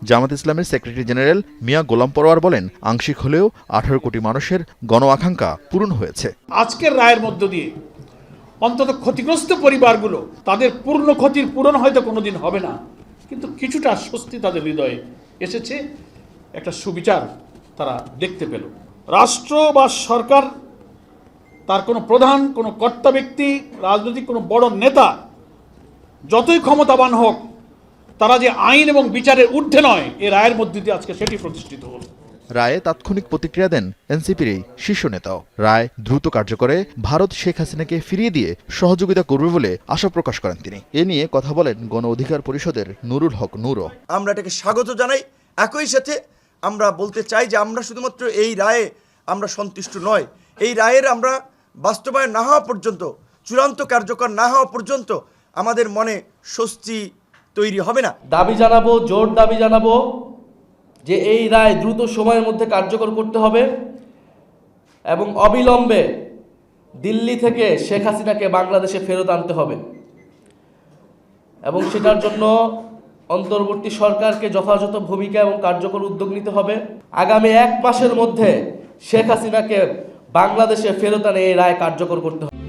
জামাত ইসলামের secretary general মিয়া গোলাম পরোয়ার বলেন, আংশিক হলেও 18 কোটি মানুষের গণ আকাঙ্ক্ষা পূরণ হয়েছে। আজকের রায়ের মধ্য দিয়ে অন্তত ক্ষতিগ্রস্ত পরিবারগুলো তাদের পূর্ণ ক্ষতির পূরণ হয়তো কোনোদিন হবে না, কিন্তু কিছুটা স্বস্তি তাদের হৃদয়ে এসেছে, একটা সুবিচার তারা দেখতে পেল। রাষ্ট্র বা সরকার, তার কোনো প্রধান, কোনো কর্তা ব্যক্তি, রাজনৈতিক কোনো বড় নেতা যতই ক্ষমতাবান হোক, তারা যে আইন এবং বিচারের ঊর্ধ্বে নয়, এ রায়ের মধ্যে দিয়ে আজকে সেটি প্রতিষ্ঠিত হল। রায়ে তাৎক্ষণিক প্রতিক্রিয়া দেন এনসিপির এই শীর্ষ নেতাও। রায় দ্রুত কার্যকরে ভারত শেখ হাসিনাকে ফিরিয়ে দিয়ে সহযোগিতা করবে বলে আশা প্রকাশ করেন তিনি। এ নিয়ে কথা বলেন গণ অধিকার পরিষদের নুরুল হক নুরও। আমরা এটাকে স্বাগত জানাই। একই সাথে আমরা বলতে চাই যে আমরা শুধুমাত্র এই রায়ে আমরা সন্তুষ্ট নয়, এই রায়ের আমরা বাস্তবায়ন না হওয়া পর্যন্ত, চূড়ান্ত কার্যকর না হওয়া পর্যন্ত আমাদের মনে স্বস্তি তৈরি হবে না। দাবি জানাবো, জোর দাবি জানাবো যে এই রায় দ্রুত সময়ের মধ্যে কার্যকর করতে হবে এবং অবিলম্বে দিল্লি থেকে শেখ হাসিনাকে বাংলাদেশে ফেরত আনতে হবে এবং সেটার জন্য অন্তর্বর্তী সরকারকে যথাযথ ভূমিকা এবং কার্যকর উদ্যোগ নিতে হবে। আগামী 1 মাসের মধ্যে শেখ হাসিনাকে বাংলাদেশে ফেরত আনে এই রায় কার্যকর করতে হবে।